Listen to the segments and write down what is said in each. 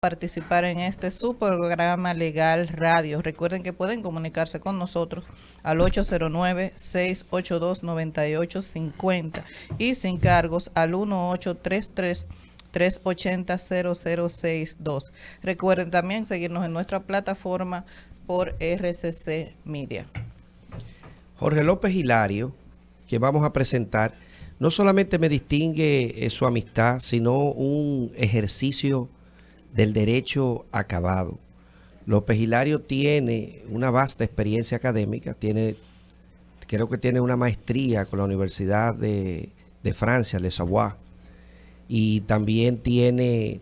participar en este su programa Legal Radio. Recuerden que pueden comunicarse con nosotros al 809-682-9850 y sin cargos al 1833-380-0062. Recuerden también seguirnos en nuestra plataforma por RCC Media. Jorge López Hilario, que vamos a presentar, no solamente me distingue su amistad, sino un ejercicio del derecho acabado. López Hilario tiene una vasta experiencia académica, creo que tiene una maestría con la Universidad de Francia, Le Savoie, y también tiene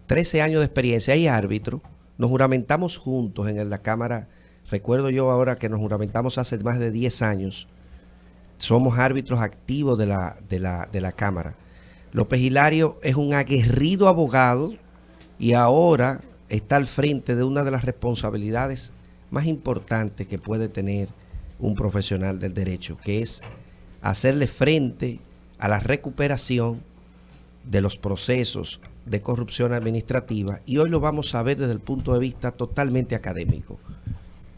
13 años de experiencia y árbitro. Nos juramentamos juntos en la Cámara, recuerdo yo ahora que nos juramentamos hace más de 10 años, somos árbitros activos de la Cámara. López Hilario es un aguerrido abogado y ahora está al frente de una de las responsabilidades más importantes que puede tener un profesional del derecho, que es hacerle frente a la recuperación de los procesos de corrupción administrativa, y hoy lo vamos a ver desde el punto de vista totalmente académico.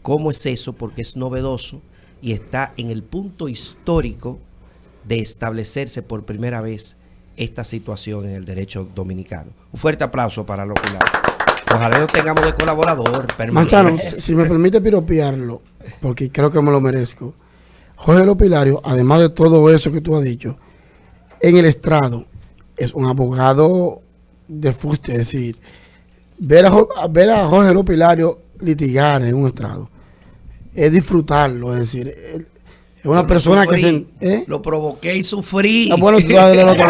¿Cómo es eso? Porque es novedoso y está en el punto histórico de establecerse por primera vez esta situación en el derecho dominicano. Un fuerte aplauso para López Hilario. Ojalá lo tengamos de colaborador permanente. Manzano, si me permite piropearlo, porque creo que me lo merezco. Jorge López Hilario, además de todo eso que tú has dicho, en el estrado es un abogado de fuste, es decir, ver a Jorge López Hilario litigar en un estrado es disfrutarlo, es decir, es una persona que se... Lo provoqué y sufrí. Bueno, tú estabas del otro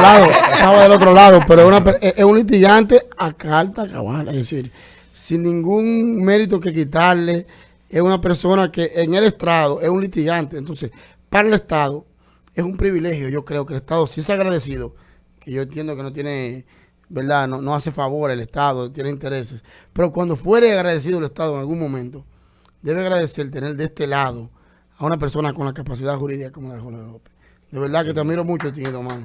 lado, pero es un litigante a carta cabal, es decir, sin ningún mérito que quitarle, es una persona que en el estrado es un litigante. Entonces, para el Estado es un privilegio. Yo creo que el Estado sí es agradecido, que yo entiendo que no tiene, ¿verdad? No hace favor el Estado, tiene intereses, pero cuando fuere agradecido el Estado en algún momento, debe agradecer tener de este lado a una persona con la capacidad jurídica como la de Jorge López. De verdad que te admiro mucho, Tito, mano.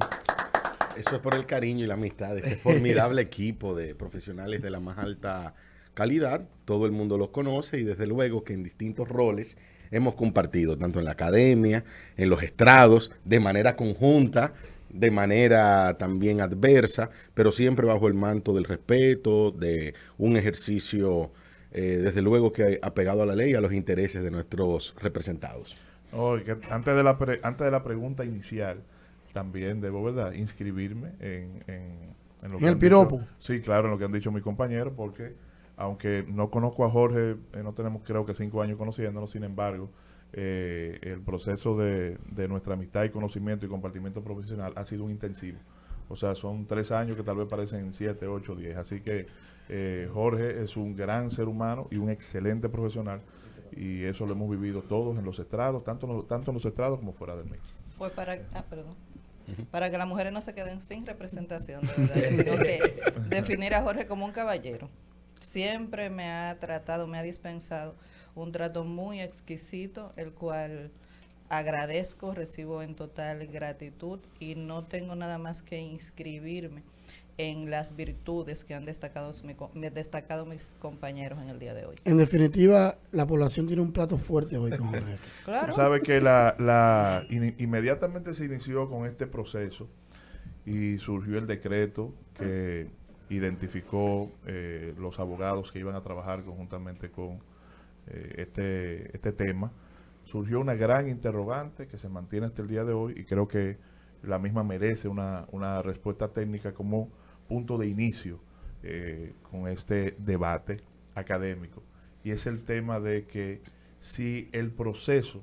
Eso es por el cariño y la amistad de este formidable equipo de profesionales de la más alta calidad. Todo el mundo los conoce y desde luego que en distintos roles hemos compartido, tanto en la academia, en los estrados, de manera conjunta, de manera también adversa, pero siempre bajo el manto del respeto, de un ejercicio desde luego que apegado a la ley y a los intereses de nuestros representados. Antes de la pregunta inicial, también debo, ¿verdad?, inscribirme en lo que ¿En el piropo? Dicho, sí, claro, en lo que han dicho mis compañeros, porque aunque no conozco a Jorge, no tenemos creo que 5 años conociéndolo, sin embargo, el proceso de nuestra amistad y conocimiento y compartimiento profesional ha sido un intensivo. O sea, son 3 años que tal vez parecen 7, 8, 10. Así que Jorge es un gran ser humano y un excelente profesional. Y eso lo hemos vivido todos en los estrados, tanto en los estrados como fuera del mismo. Pues para que las mujeres no se queden sin representación, de verdad, tengo que definir a Jorge como un caballero. Siempre me ha tratado, me ha dispensado un trato muy exquisito, el cual agradezco, recibo en total gratitud y no tengo nada más que inscribirme en las virtudes que han destacado mis compañeros en el día de hoy. En definitiva, la población tiene un plato fuerte hoy con Jorge. Claro. Sabe que inmediatamente se inició con este proceso y surgió el decreto que identificó los abogados que iban a trabajar conjuntamente con este tema. Surgió una gran interrogante que se mantiene hasta el día de hoy y creo que la misma merece una respuesta técnica como punto de inicio con este debate académico. Y es el tema de que si el proceso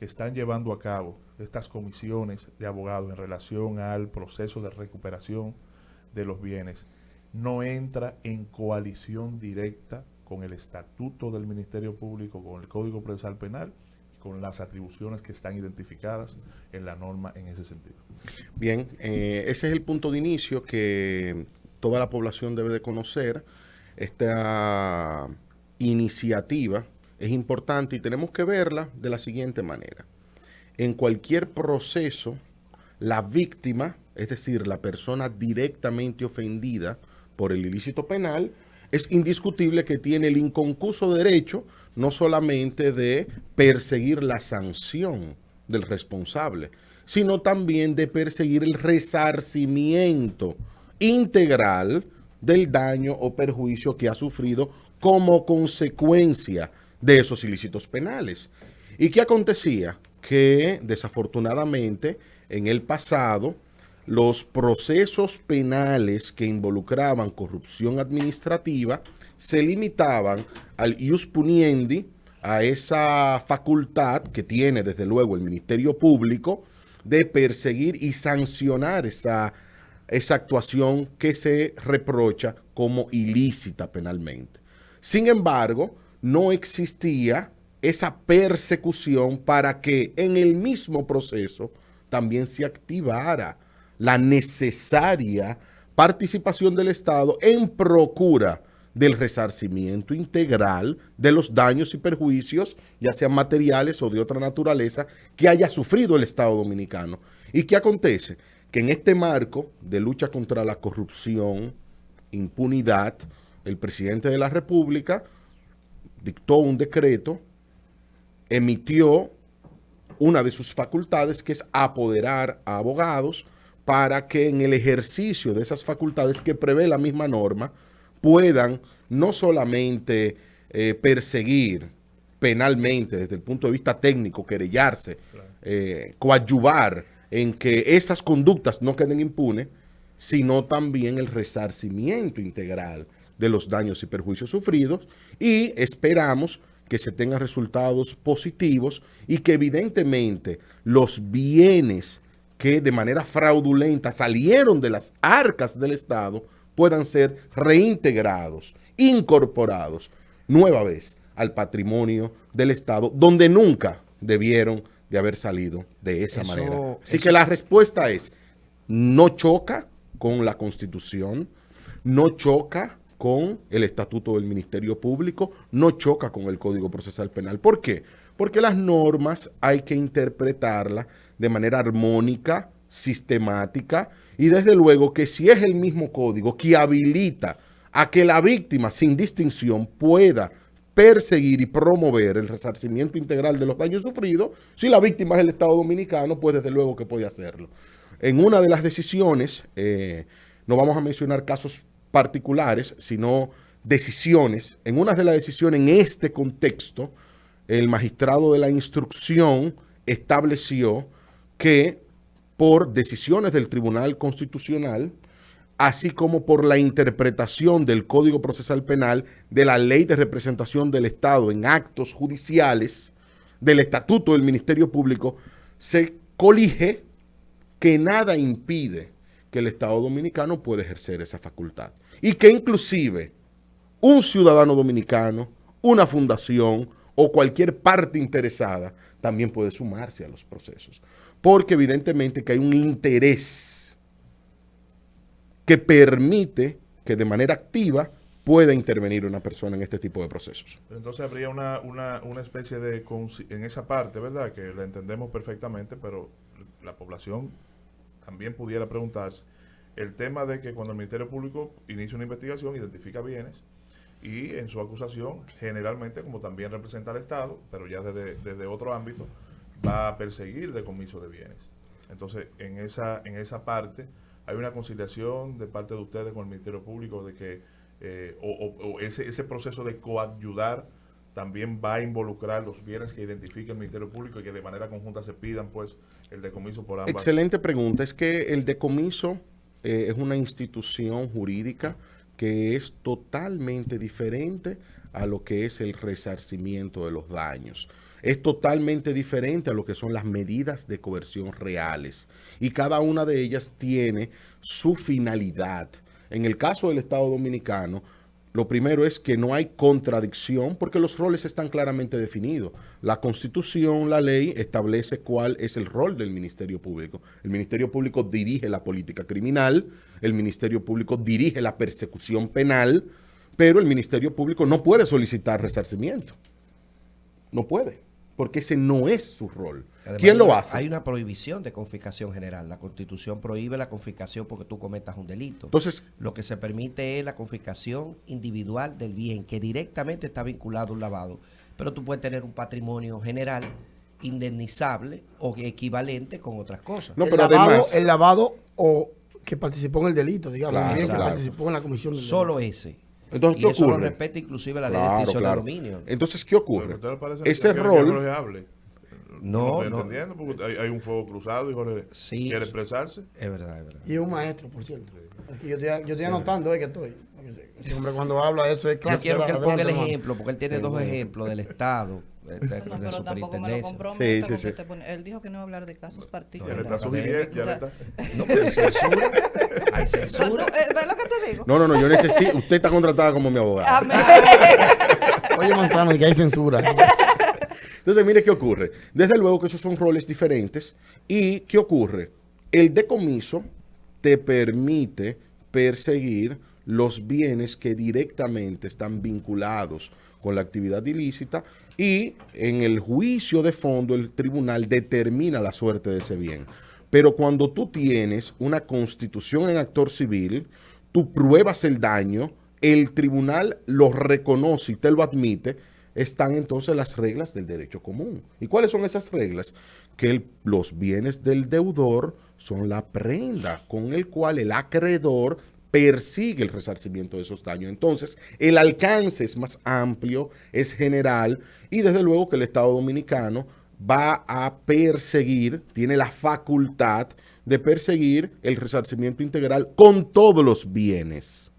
que están llevando a cabo estas comisiones de abogados en relación al proceso de recuperación de los bienes no entra en coalición directa con el estatuto del Ministerio Público, con el Código Procesal Penal, con las atribuciones que están identificadas en la norma en ese sentido. Bien, ese es el punto de inicio que toda la población debe de conocer. Esta iniciativa es importante y tenemos que verla de la siguiente manera. En cualquier proceso, la víctima, es decir, la persona directamente ofendida por el ilícito penal, es indiscutible que tiene el inconcuso derecho no solamente de perseguir la sanción del responsable, sino también de perseguir el resarcimiento integral del daño o perjuicio que ha sufrido como consecuencia de esos ilícitos penales. ¿Y qué acontecía? Que desafortunadamente en el pasado los procesos penales que involucraban corrupción administrativa se limitaban al ius puniendi, a esa facultad que tiene desde luego el Ministerio Público de perseguir y sancionar esa actuación que se reprocha como ilícita penalmente. Sin embargo, no existía esa persecución para que en el mismo proceso también se activara la necesaria participación del Estado en procura del resarcimiento integral de los daños y perjuicios, ya sean materiales o de otra naturaleza, que haya sufrido el Estado dominicano. ¿Y qué acontece? Que en este marco de lucha contra la corrupción, impunidad, el presidente de la República dictó un decreto, emitió una de sus facultades, que es apoderar a abogados para que en el ejercicio de esas facultades que prevé la misma norma puedan no solamente perseguir penalmente desde el punto de vista técnico, querellarse, coadyuvar en que esas conductas no queden impunes, sino también el resarcimiento integral de los daños y perjuicios sufridos, y esperamos que se tengan resultados positivos y que evidentemente los bienes que de manera fraudulenta salieron de las arcas del Estado puedan ser reintegrados, incorporados nueva vez al patrimonio del Estado, donde nunca debieron de haber salido de esa manera. Así que la respuesta es: no choca con la Constitución, no choca con el Estatuto del Ministerio Público, no choca con el Código Procesal Penal. ¿Por qué? Porque las normas hay que interpretarlas de manera armónica, sistemática, y desde luego que si es el mismo código que habilita a que la víctima sin distinción pueda perseguir y promover el resarcimiento integral de los daños sufridos, si la víctima es el Estado Dominicano, pues desde luego que puede hacerlo. En una de las decisiones, no vamos a mencionar casos particulares, sino decisiones. En una de las decisiones en este contexto, el magistrado de la instrucción estableció que por decisiones del Tribunal Constitucional, así como por la interpretación del Código Procesal Penal, de la Ley de Representación del Estado en actos judiciales, del Estatuto del Ministerio Público, se colige que nada impide que el Estado Dominicano pueda ejercer esa facultad. Y que inclusive un ciudadano dominicano, una fundación o cualquier parte interesada también puede sumarse a los procesos. Porque evidentemente que hay un interés que permite que de manera activa pueda intervenir una persona en este tipo de procesos. Pero entonces habría una especie de, en esa parte, ¿verdad? Que la entendemos perfectamente, pero la población también pudiera preguntarse el tema de que cuando el Ministerio Público inicia una investigación, identifica bienes y en su acusación, generalmente, como también representa al Estado, pero ya desde otro ámbito, va a perseguir decomiso de bienes. Entonces, en esa parte, hay una conciliación de parte de ustedes con el Ministerio Público de que ese proceso de coadyudar también va a involucrar los bienes que identifique el Ministerio Público y que de manera conjunta se pidan pues el decomiso por ambas. Excelente pregunta. Es que el decomiso es una institución jurídica que es totalmente diferente a lo que es el resarcimiento de los daños. Es totalmente diferente a lo que son las medidas de coerción reales. Y cada una de ellas tiene su finalidad. En el caso del Estado Dominicano, lo primero es que no hay contradicción porque los roles están claramente definidos. La Constitución, la ley, establece cuál es el rol del Ministerio Público. El Ministerio Público dirige la política criminal, el Ministerio Público dirige la persecución penal, pero el Ministerio Público no puede solicitar resarcimiento. No puede. porque ese no es su rol. Además, ¿Quién lo hace? Hay una prohibición de confiscación general. La Constitución prohíbe la confiscación porque tú cometas un delito. Entonces, Lo que se permite es la confiscación individual del bien, que directamente está vinculado a un lavado. Pero tú puedes tener un patrimonio general indemnizable o equivalente con otras cosas. no, pero además, el lavado o que participó en el delito, digamos, Claro, bien que claro. participó en la comisión del Solo delito. ese. Entonces, Y ¿qué eso lo ocurre? respeta inclusive la ley de Claro, extinción claro. de dominio. Entonces, ¿qué Pero ocurre? ¿a usted le parece Ese que rol, Jorge hable? No, estoy no. entendiendo, porque hay un fuego cruzado y Jorge Sí. quiere expresarse. Es verdad, es verdad. Y es un maestro, por cierto. Aquí yo estoy anotando, que estoy. Ese hombre cuando habla eso es Yo clásico. quiero que él ponga el Adelante, hermano. ejemplo, porque él tiene dos ejemplos del Estado, de No, pero tampoco me lo superintendencia. comprometa Sí, sí, porque sí. él dijo que no iba a hablar de casos Ya le particulares. está sugiriendo, ya le está. No, pero hay censura. Hay censura. ¿Ves lo que te digo? no, yo necesito, usted está contratada como mi abogada. Amén. Oye, Manzano, que hay censura. Entonces, mire qué ocurre. Desde luego que esos son roles diferentes. ¿Y qué ocurre? El decomiso te permite perseguir los bienes que directamente están vinculados con la actividad ilícita y en el juicio de fondo el tribunal determina la suerte de ese bien. Pero cuando tú tienes una constitución en actor civil, tú pruebas el daño, el tribunal lo reconoce y te lo admite, están entonces las reglas del derecho común. ¿Y cuáles son esas reglas? Que los bienes del deudor son la prenda con el cual el acreedor persigue el resarcimiento de esos daños. Entonces, el alcance es más amplio, es general, y desde luego que el Estado Dominicano va a perseguir, tiene la facultad de perseguir el resarcimiento integral con todos los bienes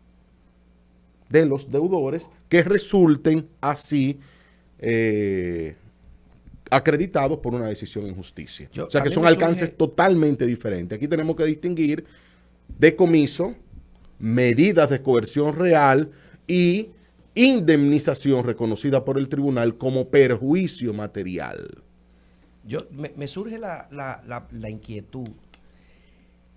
de los deudores que resulten así acreditados por una decisión en justicia. O sea a que mí son me alcances surge- totalmente diferentes. Aquí tenemos que distinguir decomiso, medidas de coerción real y indemnización reconocida por el tribunal como perjuicio material. Me surge la inquietud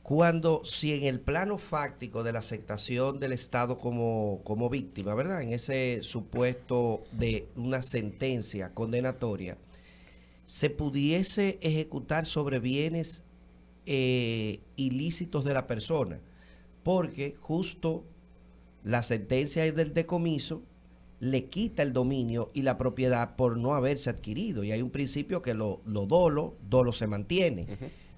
cuando, si en el plano fáctico de la aceptación del Estado como víctima, ¿verdad? En ese supuesto de una sentencia condenatoria, se pudiese ejecutar sobre bienes ilícitos de la persona, porque justo la sentencia del decomiso le quita el dominio y la propiedad por no haberse adquirido. Y hay un principio que lo dolo se mantiene.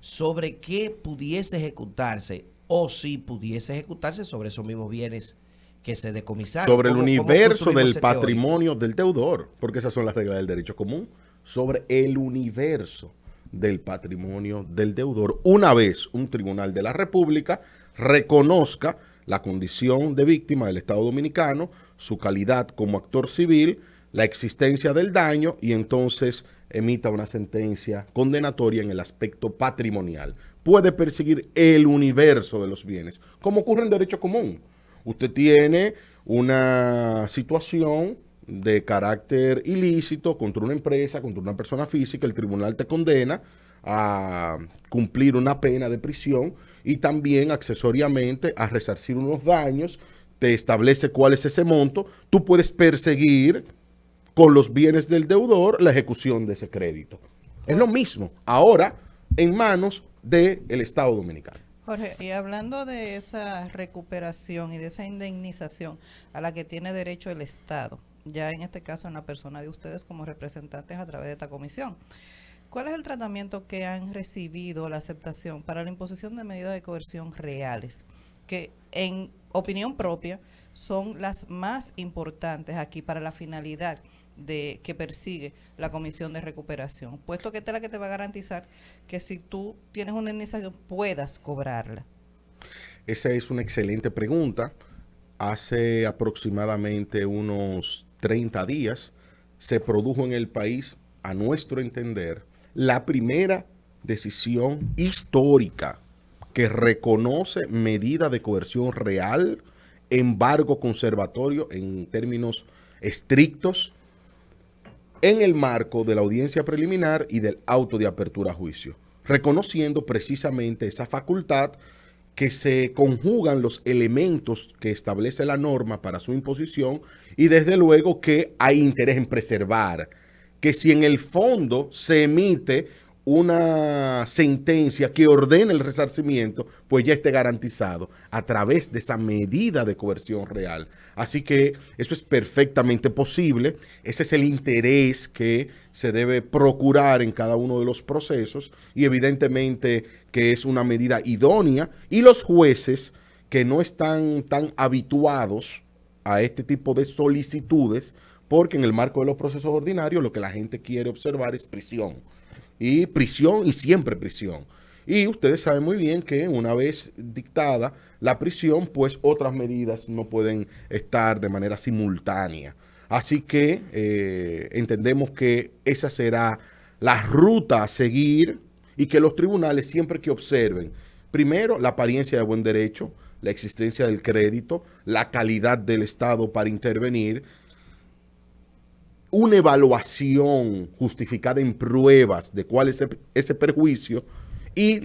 Sobre qué pudiese ejecutarse o si pudiese ejecutarse sobre esos mismos bienes que se decomisaron. Sobre el ¿Cómo universo construimos del ese teórico? patrimonio del deudor, porque esas son las reglas del derecho común, sobre el universo del patrimonio del deudor, una vez un tribunal de la República reconozca la condición de víctima del Estado Dominicano, su calidad como actor civil, la existencia del daño y entonces emita una sentencia condenatoria en el aspecto patrimonial. Puede perseguir el universo de los bienes, como ocurre en derecho común. Usted tiene una situación de carácter ilícito contra una empresa, contra una persona física, el tribunal te condena a cumplir una pena de prisión y también accesoriamente a resarcir unos daños, te establece cuál es ese monto, tú puedes perseguir con los bienes del deudor la ejecución de ese crédito. Es lo mismo, ahora en manos del Estado Dominicano. Jorge, y hablando de esa recuperación y de esa indemnización a la que tiene derecho el Estado, ya en este caso en la persona de ustedes como representantes a través de esta comisión, ¿cuál es el tratamiento que han recibido, la aceptación para la imposición de medidas de coerción reales, que en opinión propia son las más importantes aquí para la finalidad de que persigue la comisión de recuperación, puesto que esta es la que te va a garantizar que si tú tienes una indemnización puedas cobrarla? Esa es una excelente pregunta. Hace aproximadamente unos 30 días se produjo en el país, a nuestro entender, la primera decisión histórica que reconoce medida de coerción real, embargo conservatorio en términos estrictos, en el marco de la audiencia preliminar y del auto de apertura a juicio, reconociendo precisamente esa facultad que se conjugan los elementos que establece la norma para su imposición y desde luego que hay interés en preservar que si en el fondo se emite una sentencia que ordene el resarcimiento, pues ya esté garantizado a través de esa medida de coerción real. Así que eso es perfectamente posible. Ese es el interés que se debe procurar en cada uno de los procesos y evidentemente que es una medida idónea, y los jueces que no están tan habituados a este tipo de solicitudes, porque en el marco de los procesos ordinarios lo que la gente quiere observar es prisión y siempre prisión. Y ustedes saben muy bien que una vez dictada la prisión, pues otras medidas no pueden estar de manera simultánea. Así que entendemos que esa será la ruta a seguir, y que los tribunales siempre que observen, primero, la apariencia de buen derecho, la existencia del crédito, la calidad del Estado para intervenir, una evaluación justificada en pruebas de cuál es ese perjuicio y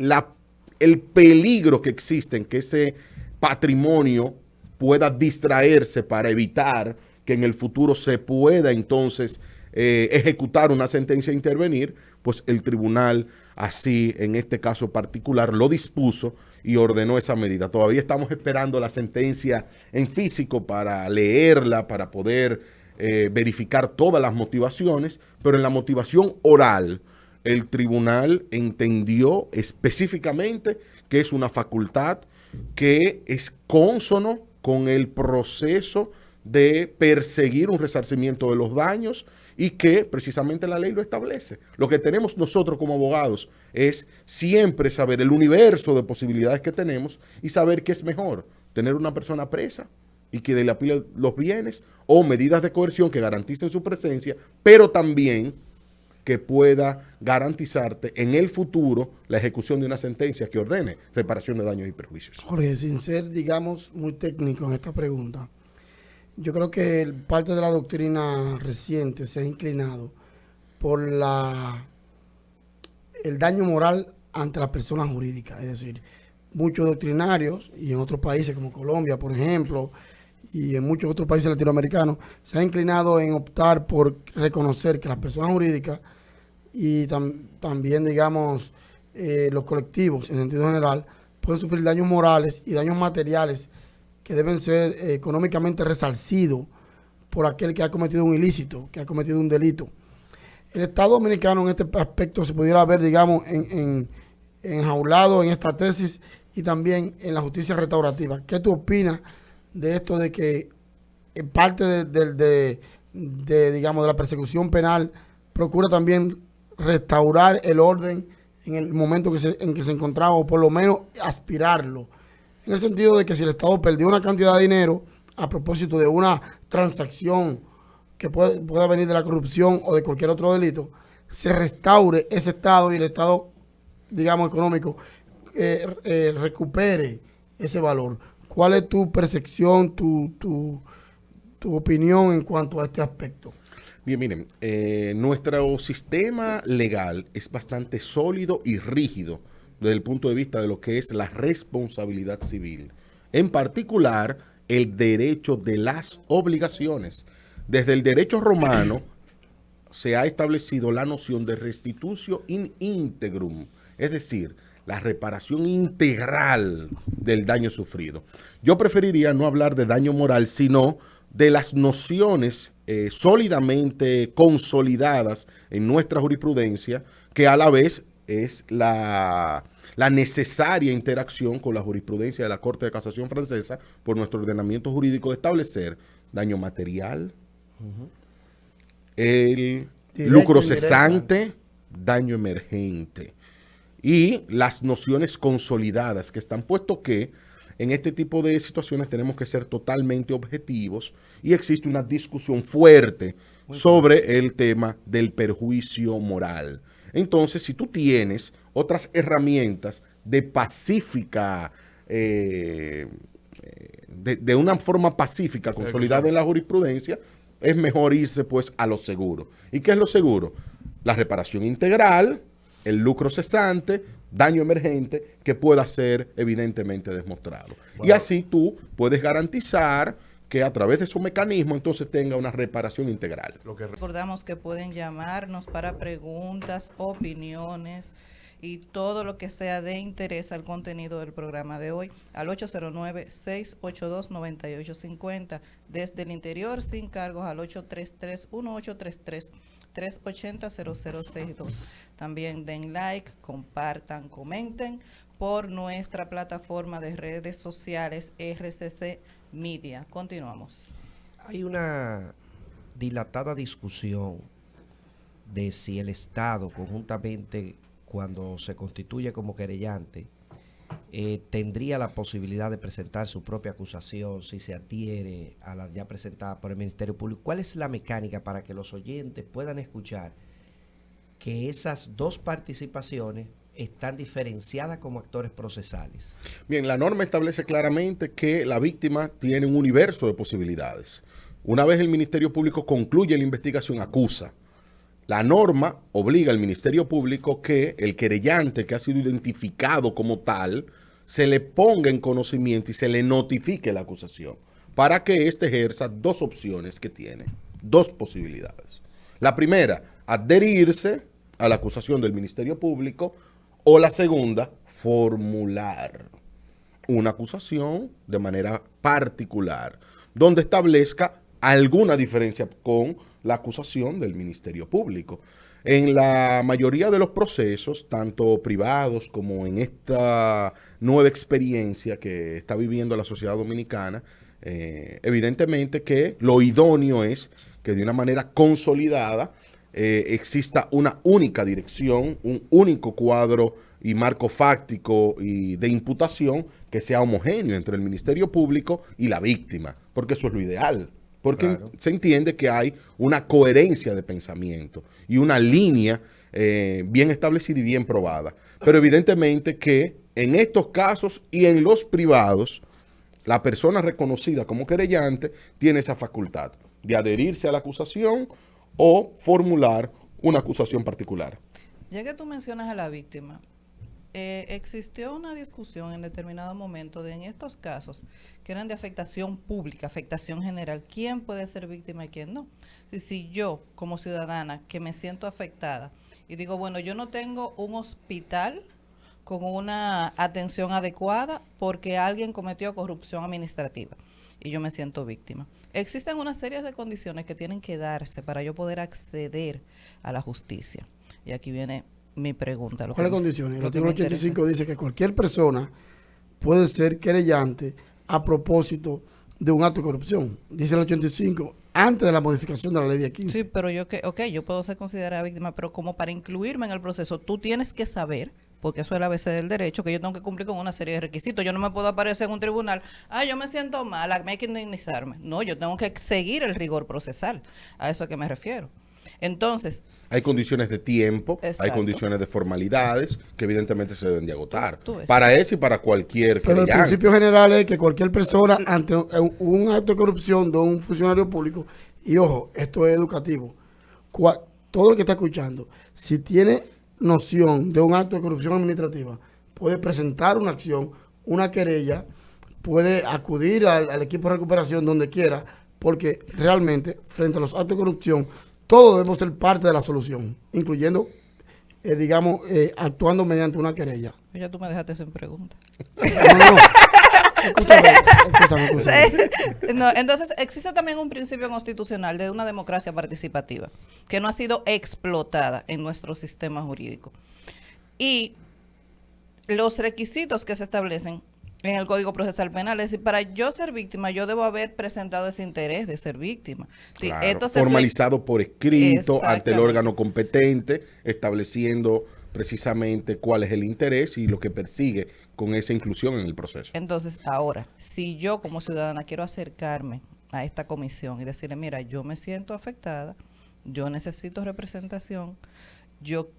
el peligro que existe en que ese patrimonio pueda distraerse para evitar que en el futuro se pueda entonces ejecutar una sentencia e intervenir, pues el tribunal así, en este caso particular, lo dispuso y ordenó esa medida. Todavía estamos esperando la sentencia en físico para leerla, para poder verificar todas las motivaciones, pero en la motivación oral, el tribunal entendió específicamente que es una facultad que es cónsono con el proceso de perseguir un resarcimiento de los daños, y que precisamente la ley lo establece. Lo que tenemos nosotros como abogados es siempre saber el universo de posibilidades que tenemos y saber qué es mejor, tener una persona presa y que dilapide los bienes, o medidas de coerción que garanticen su presencia, pero también que pueda garantizarte en el futuro la ejecución de una sentencia que ordene reparación de daños y perjuicios. Jorge, sin ser, digamos, muy técnico en esta pregunta, yo creo que parte de la doctrina reciente se ha inclinado por el daño moral ante la persona jurídica. Es decir, muchos doctrinarios, y en otros países como Colombia, por ejemplo, y en muchos otros países latinoamericanos, se ha inclinado en optar por reconocer que las personas jurídicas y también, digamos, los colectivos en sentido general pueden sufrir daños morales y daños materiales que deben ser económicamente resarcidos por aquel que ha cometido un ilícito, que ha cometido un delito. El Estado dominicano en este aspecto se pudiera ver, digamos, enjaulado en esta tesis y también en la justicia restaurativa. ¿Qué tú opinas de esto de que parte digamos, de la persecución penal procura también restaurar el orden en el momento en que se encontraba, o por lo menos aspirarlo? En el sentido de que si el Estado perdió una cantidad de dinero a propósito de una transacción que pueda venir de la corrupción o de cualquier otro delito, se restaure ese Estado y el Estado, digamos, económico recupere ese valor. ¿Cuál es tu percepción, tu opinión en cuanto a este aspecto? Bien, miren, nuestro sistema legal es bastante sólido y rígido desde el punto de vista de lo que es la responsabilidad civil. En particular, el derecho de las obligaciones. Desde el derecho romano se ha establecido la noción de restitutio in integrum, es decir, la reparación integral del daño sufrido. Yo preferiría no hablar de daño moral, sino de las nociones sólidamente consolidadas en nuestra jurisprudencia, que a la vez es la necesaria interacción con la jurisprudencia de la Corte de Casación francesa por nuestro ordenamiento jurídico de establecer daño material, el lucro cesante, daño emergente y las nociones consolidadas que están, puesto que en este tipo de situaciones tenemos que ser totalmente objetivos y existe una discusión fuerte sobre el tema del perjuicio moral. Entonces, si tú tienes otras herramientas de pacífica, de una forma pacífica, consolidada en la jurisprudencia, es mejor irse pues a lo seguro. ¿Y qué es lo seguro? La reparación integral, el lucro cesante, daño emergente, que pueda ser evidentemente demostrado. Bueno. Y así tú puedes garantizar que a través de su mecanismo entonces tenga una reparación integral. Recordamos que pueden llamarnos para preguntas, opiniones y todo lo que sea de interés al contenido del programa de hoy al 809-682-9850. Desde el interior sin cargos al 833-1833-380-0062. También den like, compartan, comenten por nuestra plataforma de redes sociales RCC Media. Continuamos. Hay una dilatada discusión de si el Estado, conjuntamente cuando se constituye como querellante, tendría la posibilidad de presentar su propia acusación si se adhiere a la ya presentada por el Ministerio Público. ¿Cuál es la mecánica para que los oyentes puedan escuchar que esas dos participaciones están diferenciadas como actores procesales? Bien, la norma establece claramente que la víctima tiene un universo de posibilidades. Una vez el Ministerio Público concluye la investigación, acusa. La norma obliga al Ministerio Público que el querellante que ha sido identificado como tal se le ponga en conocimiento y se le notifique la acusación para que éste ejerza dos opciones que tiene, dos posibilidades. La primera, adherirse a la acusación del Ministerio Público, o la segunda, formular una acusación de manera particular, donde establezca alguna diferencia con la acusación del Ministerio Público. En la mayoría de los procesos, tanto privados como en esta nueva experiencia que está viviendo la sociedad dominicana, evidentemente que lo idóneo es que de una manera consolidada exista una única dirección, un único cuadro y marco fáctico y de imputación que sea homogéneo entre el Ministerio Público y la víctima, porque eso es lo ideal. Porque claro, se entiende que hay una coherencia de pensamiento y una línea bien establecida y bien probada. Pero evidentemente que en estos casos y en los privados, la persona reconocida como querellante tiene esa facultad de adherirse a la acusación o formular una acusación particular. Ya que tú mencionas a la víctima, existió una discusión en determinado momento de en estos casos que eran de afectación pública, afectación general, quién puede ser víctima y quién no. Si yo como ciudadana que me siento afectada y digo, bueno, yo no tengo un hospital con una atención adecuada porque alguien cometió corrupción administrativa y yo me siento víctima. Existen una serie de condiciones que tienen que darse para yo poder acceder a la justicia. Y aquí viene mi pregunta. ¿Cuáles condiciones? El artículo 85 dice que cualquier persona puede ser querellante a propósito de un acto de corrupción. Dice el 85, antes de la modificación de la ley de 15. Sí, pero yo yo puedo ser considerada víctima, pero como para incluirme en el proceso, tú tienes que saber, porque eso es el ABC del derecho, que yo tengo que cumplir con una serie de requisitos. Yo no me puedo aparecer en un tribunal, yo me siento mal, hay que indemnizarme. No, yo tengo que seguir el rigor procesal. A eso a que me refiero. Entonces, hay condiciones de tiempo, exacto, hay condiciones de formalidades que evidentemente se deben de agotar. Para ese y para cualquier Pero el principio general es que cualquier persona ante un acto de corrupción de un funcionario público, y ojo, esto es educativo, todo el que está escuchando, si tiene noción de un acto de corrupción administrativa, puede presentar una acción, una querella, puede acudir al equipo de recuperación donde quiera, porque realmente frente a los actos de corrupción todos debemos ser parte de la solución, incluyendo, actuando mediante una querella. Ya tú me dejaste sin pregunta. No. Escúchame. No, entonces, existe también un principio constitucional de una democracia participativa que no ha sido explotada en nuestro sistema jurídico. Y los requisitos que se establecen en el Código Procesal Penal, es decir, para yo ser víctima, yo debo haber presentado ese interés de ser víctima. Claro, esto formalizado por escrito ante el órgano competente, estableciendo precisamente cuál es el interés y lo que persigue con esa inclusión en el proceso. Entonces, ahora, si yo como ciudadana quiero acercarme a esta comisión y decirle, mira, yo me siento afectada, yo necesito representación, yo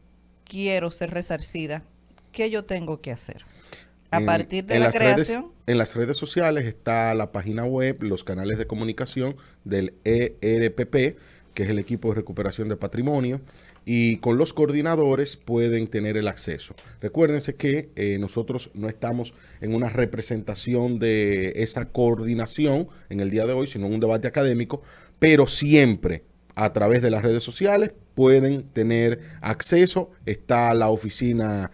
quiero ser resarcida, ¿qué yo tengo que hacer? A partir de la creación. En las redes sociales está la página web, los canales de comunicación del ERPP, que es el equipo de recuperación de patrimonio, y con los coordinadores pueden tener el acceso. Recuérdense que nosotros no estamos en una representación de esa coordinación en el día de hoy, sino en un debate académico, pero siempre a través de las redes sociales pueden tener acceso. Está la oficina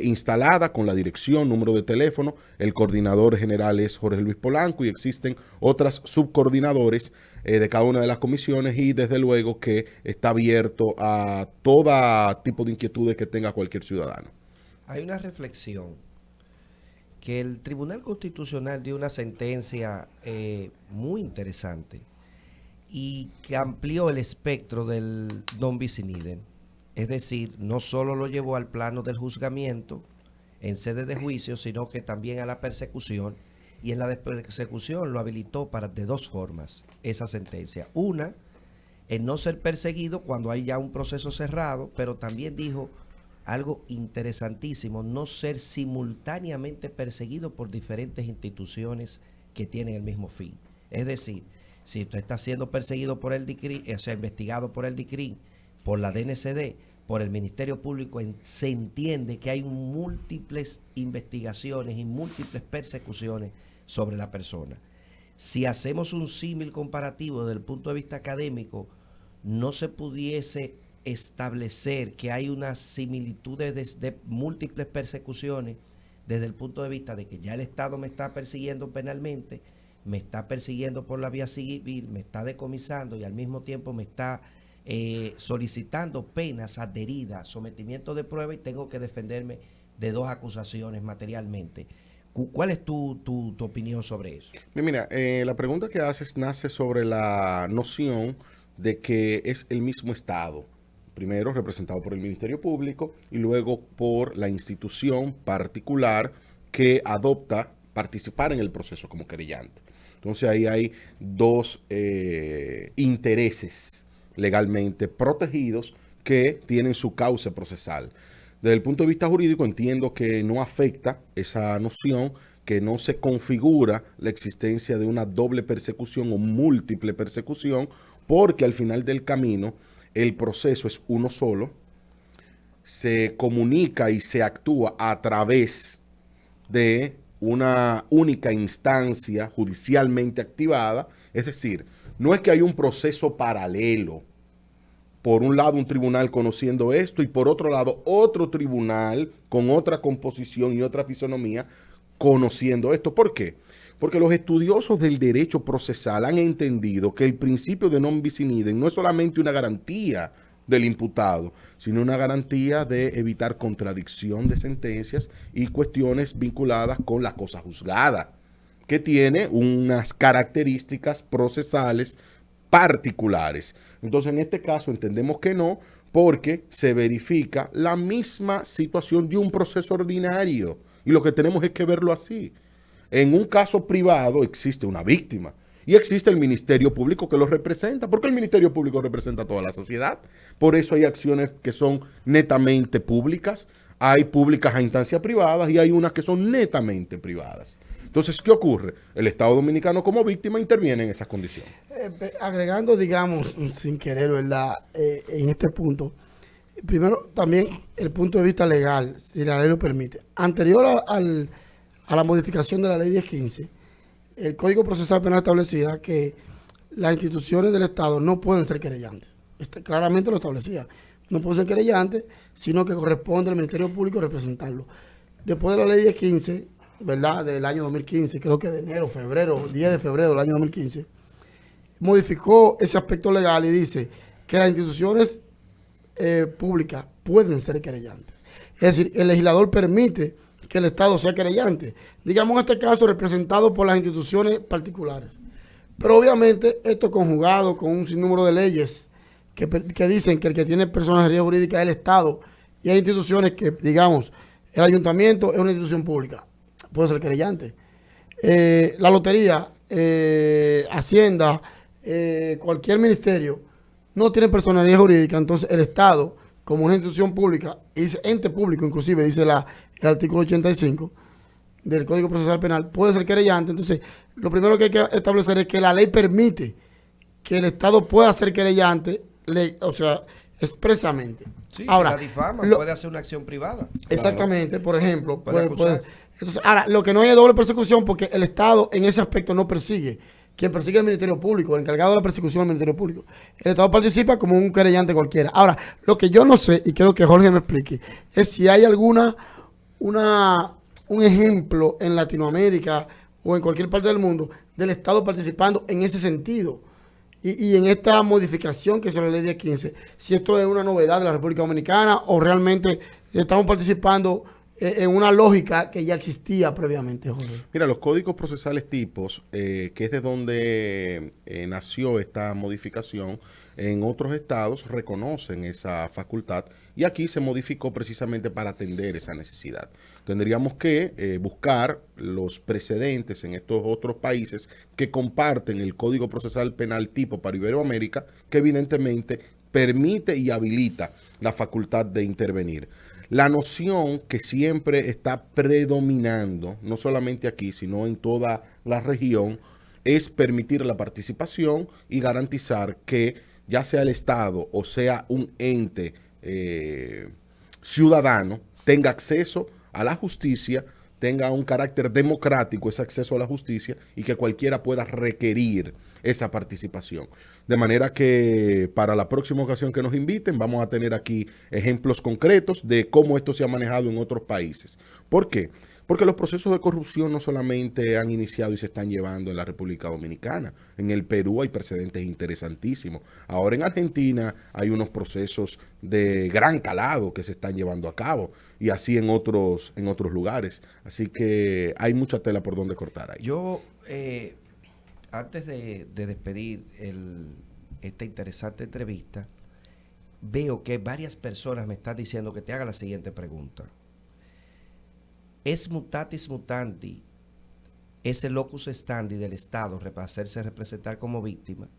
instalada con la dirección, número de teléfono. El coordinador general es Jorge Luis Polanco y existen otras subcoordinadores de cada una de las comisiones, y desde luego que está abierto a todo tipo de inquietudes que tenga cualquier ciudadano. Hay una reflexión que el Tribunal Constitucional dio una sentencia muy interesante y que amplió el espectro del non bis in idem. Es decir, no solo lo llevó al plano del juzgamiento en sede de juicio, sino que también a la persecución, y en la persecución lo habilitó de dos formas esa sentencia. Una, en no ser perseguido cuando hay ya un proceso cerrado, pero también dijo algo interesantísimo: no ser simultáneamente perseguido por diferentes instituciones que tienen el mismo fin. Es decir, si usted está siendo perseguido por el DICRIN, o sea, investigado por el DICRIN, por la DNCD, por el Ministerio Público, se entiende que hay múltiples investigaciones y múltiples persecuciones sobre la persona. Si hacemos un símil comparativo desde el punto de vista académico, no se pudiese establecer que hay una similitud de múltiples persecuciones desde el punto de vista de que ya el Estado me está persiguiendo penalmente, me está persiguiendo por la vía civil, me está decomisando y al mismo tiempo me está solicitando penas adheridas, sometimiento de prueba, y tengo que defenderme de dos acusaciones materialmente. ¿Cuál es tu opinión sobre eso? Mira, la pregunta que haces nace sobre la noción de que es el mismo Estado, primero representado por el Ministerio Público y luego por la institución particular que adopta participar en el proceso como querellante. Entonces ahí hay dos intereses legalmente protegidos que tienen su cauce procesal. Desde el punto de vista jurídico entiendo que no afecta esa noción, que no se configura la existencia de una doble persecución o múltiple persecución, porque al final del camino el proceso es uno solo, se comunica y se actúa a través de una única instancia judicialmente activada. Es decir, no es que hay un proceso paralelo. Por un lado un tribunal conociendo esto y por otro lado otro tribunal con otra composición y otra fisonomía conociendo esto. ¿Por qué? Porque los estudiosos del derecho procesal han entendido que el principio de non bis in idem no es solamente una garantía del imputado, sino una garantía de evitar contradicción de sentencias y cuestiones vinculadas con la cosa juzgada, que tiene unas características procesales particulares. Entonces, en este caso entendemos que no, porque se verifica la misma situación de un proceso ordinario, y lo que tenemos es que verlo así. En un caso privado existe una víctima y existe el Ministerio Público que lo representa, porque el Ministerio Público representa a toda la sociedad. Por eso hay acciones que son netamente públicas, hay públicas a instancias privadas y hay unas que son netamente privadas. Entonces, ¿qué ocurre? El Estado Dominicano como víctima interviene en esas condiciones. Agregando, digamos, sin querer, ¿verdad? En este punto, primero también el punto de vista legal, si la ley lo permite. Anterior a la modificación de la ley 1015, el Código Procesal Penal establecía que las instituciones del Estado no pueden ser querellantes. Claramente lo establecía. No pueden ser querellantes, sino que corresponde al Ministerio Público representarlo. Después de la ley 1015, ¿verdad?, del año 2015, creo que de enero, febrero, 10 de febrero del año 2015, modificó ese aspecto legal y dice que las instituciones públicas pueden ser querellantes. Es decir, el legislador permite que el Estado sea querellante. Digamos en este caso representado por las instituciones particulares. Pero obviamente esto conjugado con un sinnúmero de leyes que dicen que el que tiene personalidad jurídica es el Estado, y hay instituciones que, digamos, el ayuntamiento es una institución pública, puede ser querellante. La lotería, Hacienda, cualquier ministerio no tiene personalidad jurídica, entonces el Estado, como una institución pública, dice ente público, inclusive dice el artículo 85 del Código Procesal Penal, puede ser querellante. Entonces, lo primero que hay que establecer es que la ley permite que el Estado pueda ser querellante, o sea, expresamente. Sí, ahora, la difama, puede hacer una acción privada. Exactamente, por ejemplo. Puede acusar. Entonces, ahora, lo que no hay es doble persecución porque el Estado en ese aspecto no persigue. Quien persigue es el Ministerio Público, el encargado de la persecución es el Ministerio Público. El Estado participa como un querellante cualquiera. Ahora, lo que yo no sé, y quiero que Jorge me explique, es si hay un ejemplo en Latinoamérica o en cualquier parte del mundo del Estado participando en ese sentido. Y en esta modificación que hizo la ley 1015, si esto es una novedad de la República Dominicana o realmente estamos participando en una lógica que ya existía previamente, Jorge. Mira, los códigos procesales tipos, que es de donde nació esta modificación, en otros estados reconocen esa facultad y aquí se modificó precisamente para atender esa necesidad. Tendríamos que buscar los precedentes en estos otros países que comparten el Código Procesal Penal tipo para Iberoamérica, que evidentemente permite y habilita la facultad de intervenir. La noción que siempre está predominando, no solamente aquí, sino en toda la región, es permitir la participación y garantizar que ya sea el Estado o sea un ente ciudadano, tenga acceso a la justicia, tenga un carácter democrático ese acceso a la justicia y que cualquiera pueda requerir esa participación. De manera que para la próxima ocasión que nos inviten vamos a tener aquí ejemplos concretos de cómo esto se ha manejado en otros países. ¿Por qué? Porque los procesos de corrupción no solamente han iniciado y se están llevando en la República Dominicana. En el Perú hay precedentes interesantísimos. Ahora en Argentina hay unos procesos de gran calado que se están llevando a cabo y así en otros lugares. Así que hay mucha tela por donde cortar ahí. Yo, antes de despedir esta interesante entrevista, veo que varias personas me están diciendo que te haga la siguiente pregunta. ¿Es mutatis mutandi ese locus standi del Estado para hacerse representar como víctima?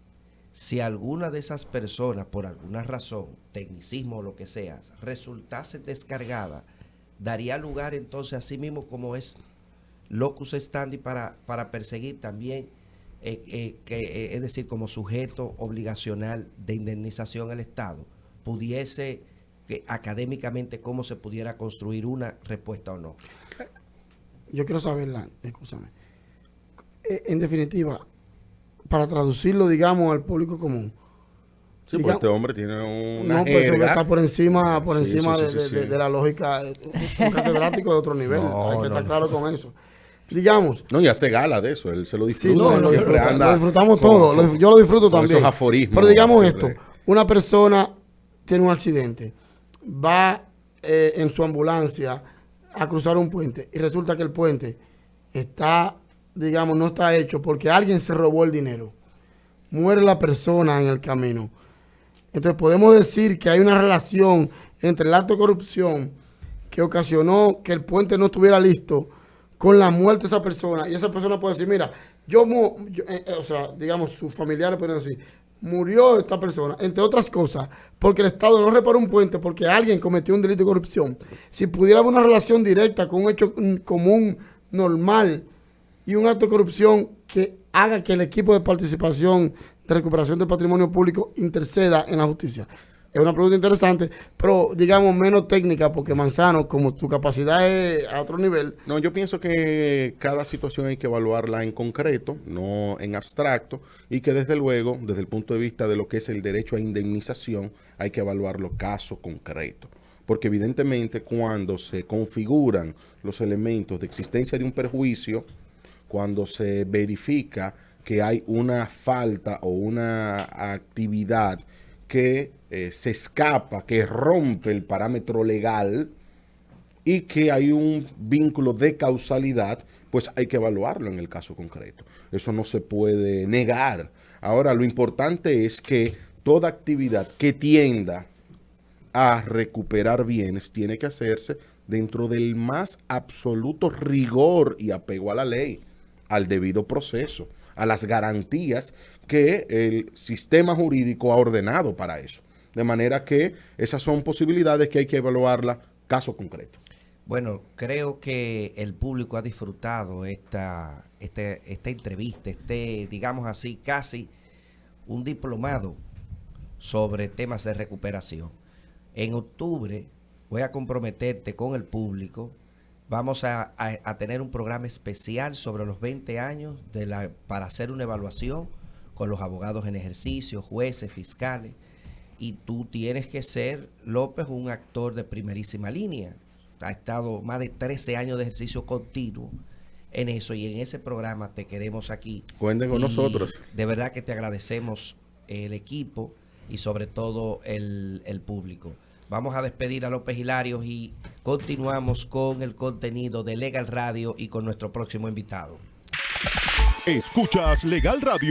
Si alguna de esas personas, por alguna razón, tecnicismo o lo que sea, resultase descargada, daría lugar entonces a sí mismo como es locus standi para perseguir también, es decir, como sujeto obligacional de indemnización al Estado, pudiese que académicamente cómo se pudiera construir una respuesta o no. Yo quiero saberla, escúchame. En definitiva, para traducirlo, digamos, al público común. Sí, porque este hombre tiene una no, pues jerga. está por encima Sí. de la lógica, un catedrático de otro nivel. No, hay que estar no. claro con eso. Digamos. No, y hace gala de eso, él se lo disfruta. Sí, no, él lo siempre anda disfrutamos con- todo. Yo lo disfruto con también. esos aforismos. Pero digamos Siempre. esto: una persona tiene un accidente, va en su ambulancia a cruzar un puente y resulta que el puente está, digamos, no está hecho porque alguien se robó el dinero. Muere la persona en el camino. Entonces podemos decir que hay una relación entre el acto de corrupción que ocasionó que el puente no estuviera listo con la muerte de esa persona. Y esa persona puede decir, mira, o sea, digamos, sus familiares pueden decir, murió esta persona, entre otras cosas, porque el Estado no reparó un puente porque alguien cometió un delito de corrupción. Si pudiera haber una relación directa con un hecho común, normal, y un acto de corrupción que haga que el equipo de participación de recuperación del patrimonio público interceda en la justicia. Es una pregunta interesante, pero digamos menos técnica, porque Manzano, como tu capacidad es a otro nivel. No, yo pienso que cada situación hay que evaluarla en concreto, no en abstracto, y que desde luego, desde el punto de vista de lo que es el derecho a indemnización, hay que evaluarlo caso concreto. Porque evidentemente cuando se configuran los elementos de existencia de un perjuicio, cuando se verifica que hay una falta o una actividad que se escapa, que rompe el parámetro legal y que hay un vínculo de causalidad, pues hay que evaluarlo en el caso concreto. Eso no se puede negar. Ahora, lo importante es que toda actividad que tienda a recuperar bienes tiene que hacerse dentro del más absoluto rigor y apego a la ley, al debido proceso, a las garantías que el sistema jurídico ha ordenado para eso. De manera que esas son posibilidades que hay que evaluarla caso concreto. Bueno, creo que el público ha disfrutado esta entrevista, digamos así, casi un diplomado sobre temas de recuperación. En octubre voy a comprometerte con el público. Vamos a tener un programa especial sobre los 20 años para hacer una evaluación con los abogados en ejercicio, jueces, fiscales. Y tú tienes que ser, López, un actor de primerísima línea. Ha estado más de 13 años de ejercicio continuo en eso, y en ese programa te queremos aquí. Cuenten con nosotros. De verdad que te agradecemos el equipo y sobre todo el público. Vamos a despedir a López Hilario y continuamos con el contenido de Legal Radio y con nuestro próximo invitado. Escuchas Legal Radio.